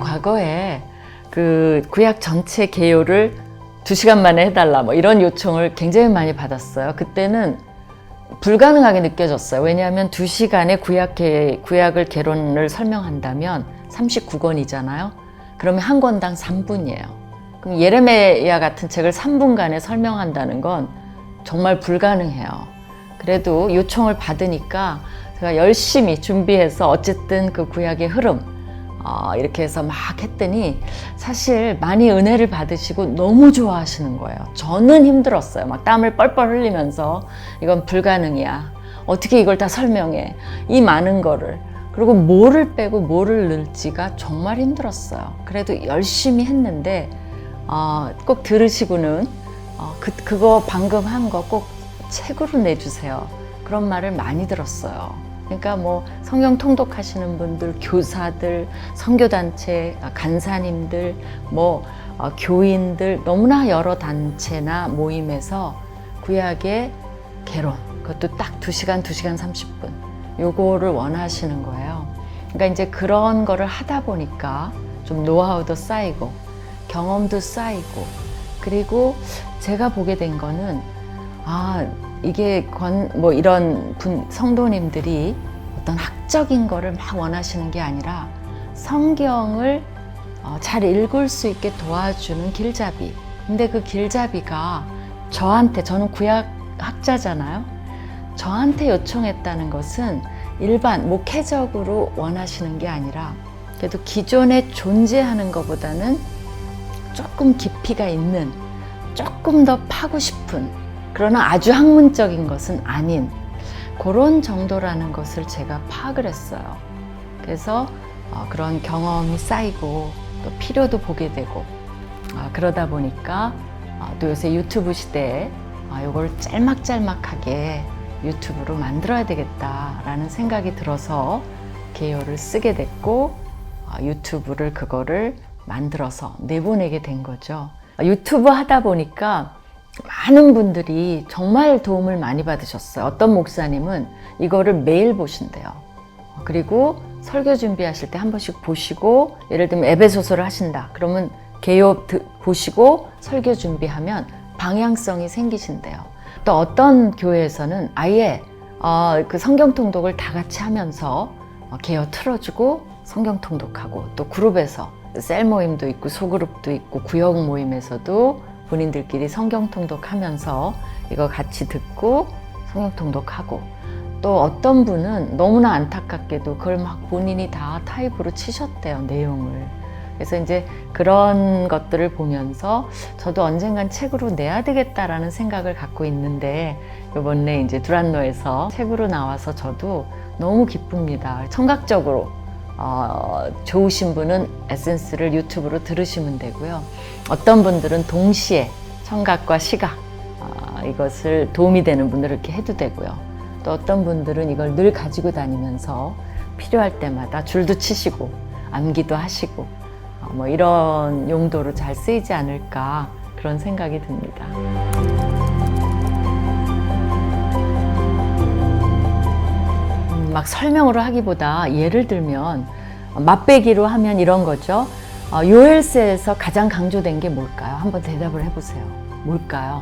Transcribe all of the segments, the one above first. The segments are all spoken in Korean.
과거에 그 구약 전체 개요를 2시간 만에 해달라 뭐 이런 요청을 굉장히 많이 받았어요. 그때는 불가능하게 느껴졌어요. 왜냐하면 2시간에 구약을 개론을 설명한다면 39권이잖아요. 그러면 한 권당 3분이에요. 그럼 예레미야 같은 책을 3분간에 설명한다는 건 정말 불가능해요. 그래도 요청을 받으니까 제가 열심히 준비해서 어쨌든 그 구약의 흐름 이렇게 해서 막 했더니 사실 많이 은혜를 받으시고 너무 좋아하시는 거예요. 저는 힘들었어요. 막 땀을 뻘뻘 흘리면서 이건 불가능이야. 어떻게 이걸 다 설명해. 이 많은 거를. 그리고 뭐를 빼고 뭐를 넣을지가 정말 힘들었어요. 그래도 열심히 했는데 꼭 들으시고는 그거 방금 한 거 꼭 책으로 내주세요. 그런 말을 많이 들었어요. 그러니까 뭐 성경 통독하시는 분들, 교사들, 선교단체, 간사님들, 뭐 교인들 너무나 여러 단체나 모임에서 구약의 개론, 그것도 딱 2시간 30분 요거를 원하시는 거예요. 그러니까 이제 그런 거를 하다 보니까 좀 노하우도 쌓이고 경험도 쌓이고, 그리고 제가 보게 된 거는 이게 뭐 이런 성도님들이 어떤 학적인 거를 막 원하시는 게 아니라 성경을 잘 읽을 수 있게 도와주는 길잡이. 근데 그 길잡이가 저는 구약 학자잖아요. 저한테 요청했다는 것은 일반 목회적으로 원하시는 게 아니라 그래도 기존에 존재하는 것보다는 조금 깊이가 있는, 조금 더 파고 싶은, 그러나 아주 학문적인 것은 아닌 그런 정도라는 것을 제가 파악을 했어요. 그래서 그런 경험이 쌓이고 또 필요도 보게 되고 그러다 보니까 또 요새 유튜브 시대에 이걸 짤막짤막하게 유튜브로 만들어야 되겠다라는 생각이 들어서 개요를 쓰게 됐고 유튜브를 그거를 만들어서 내보내게 된 거죠. 유튜브 하다 보니까 많은 분들이 정말 도움을 많이 받으셨어요. 어떤 목사님은 이거를 매일 보신대요. 그리고 설교 준비하실 때 한 번씩 보시고, 예를 들면 에베소서를 하신다. 그러면 개요 보시고 설교 준비하면 방향성이 생기신대요. 또 어떤 교회에서는 아예 그 성경 통독을 다 같이 하면서 개요 틀어주고 성경 통독하고, 또 그룹에서 셀 모임도 있고 소그룹도 있고 구역 모임에서도 본인들끼리 성경 통독하면서 이거 같이 듣고 성경 통독하고, 또 어떤 분은 너무나 안타깝게도 그걸 막 본인이 다 타입으로 치셨대요, 내용을. 그래서 이제 그런 것들을 보면서 저도 언젠간 책으로 내야 되겠다라는 생각을 갖고 있는데, 이번에 이제 두란노에서 책으로 나와서 저도 너무 기쁩니다. 청각적으로 좋으신 분은 에센스를 유튜브로 들으시면 되고요. 어떤 분들은 동시에 청각과 시각 이것을 도움이 되는 분들은 이렇게 해도 되고요. 또 어떤 분들은 이걸 늘 가지고 다니면서 필요할 때마다 줄도 치시고 암기도 하시고 뭐 이런 용도로 잘 쓰이지 않을까 그런 생각이 듭니다. 막 설명으로 하기보다 예를 들면 맛배기로 하면 이런 거죠. 요엘서에서 가장 강조된 게 뭘까요? 한번 대답을 해보세요. 뭘까요?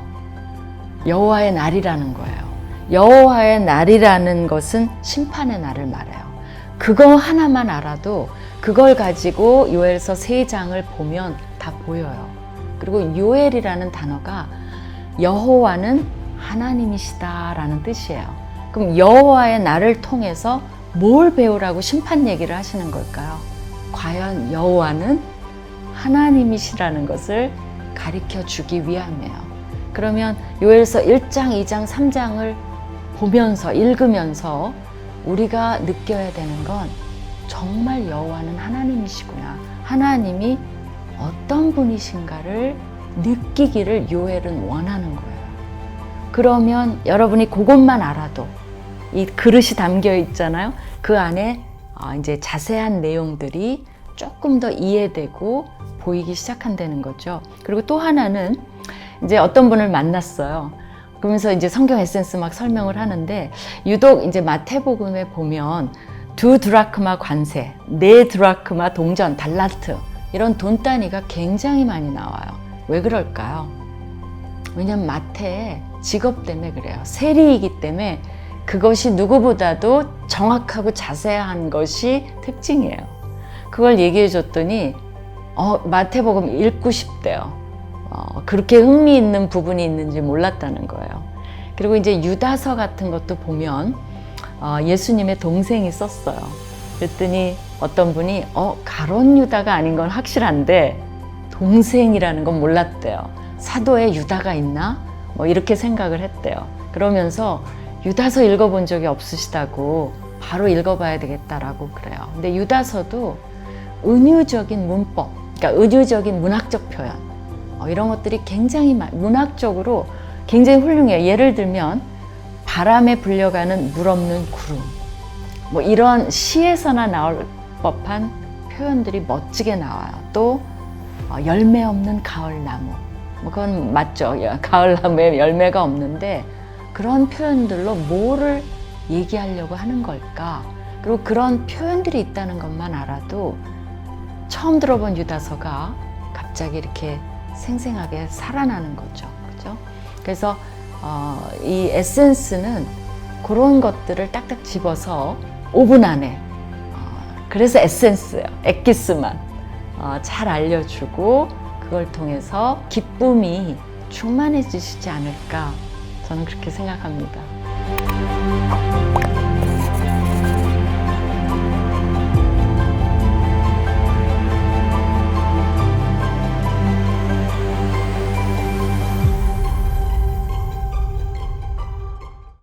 여호와의 날이라는 거예요. 여호와의 날이라는 것은 심판의 날을 말해요. 그거 하나만 알아도 그걸 가지고 요엘서 3장을 보면 다 보여요. 그리고 요엘이라는 단어가 여호와는 하나님이시다라는 뜻이에요. 그럼 여호와의 날을 통해서 뭘 배우라고 심판 얘기를 하시는 걸까요? 과연 여호와는 하나님이시라는 것을 가르쳐 주기 위함이에요. 그러면 요엘서 1장, 2장, 3장을 보면서 읽으면서 우리가 느껴야 되는 건 정말 여호와는 하나님이시구나. 하나님이 어떤 분이신가를 느끼기를 요엘은 원하는 거예요. 그러면 여러분이 그것만 알아도 이 그릇이 담겨 있잖아요. 그 안에 이제 자세한 내용들이 조금 더 이해되고 보이기 시작한다는 거죠. 그리고 또 하나는 이제 어떤 분을 만났어요. 그러면서 이제 성경 에센스 막 설명을 하는데, 유독 이제 마태복음에 보면 2 드라크마 관세, 4 드라크마 동전, 달란트 이런 돈 단위가 굉장히 많이 나와요. 왜 그럴까요? 왜냐면 마태의 직업 때문에 그래요. 세리이기 때문에 그것이 누구보다도 정확하고 자세한 것이 특징이에요. 그걸 얘기해 줬더니 마태복음 읽고 싶대요. 그렇게 흥미있는 부분이 있는지 몰랐다는 거예요. 그리고 이제 유다서 같은 것도 보면 예수님의 동생이 썼어요. 그랬더니 어떤 분이 가론 유다가 아닌 건 확실한데 동생이라는 건 몰랐대요. 사도에 유다가 있나? 뭐 이렇게 생각을 했대요. 그러면서 유다서 읽어본 적이 없으시다고 바로 읽어봐야 되겠다라고 그래요. 근데 유다서도 은유적인 문법, 그러니까 은유적인 문학적 표현, 이런 것들이 굉장히 문학적으로 굉장히 훌륭해요. 예를 들면 바람에 불려가는 물 없는 구름, 뭐 이런 시에서나 나올 법한 표현들이 멋지게 나와요. 또 열매 없는 가을나무, 뭐 그건 맞죠. 가을나무에 열매가 없는데 그런 표현들로 뭐를 얘기하려고 하는 걸까? 그리고 그런 표현들이 있다는 것만 알아도 처음 들어본 유다서가 갑자기 이렇게 생생하게 살아나는 거죠. 그죠? 그래서 이 에센스는 그런 것들을 딱딱 집어서 5분 안에 그래서 에센스예요. 엑기스만 잘 알려주고 그걸 통해서 기쁨이 충만해지시지 않을까 저는 그렇게 생각합니다.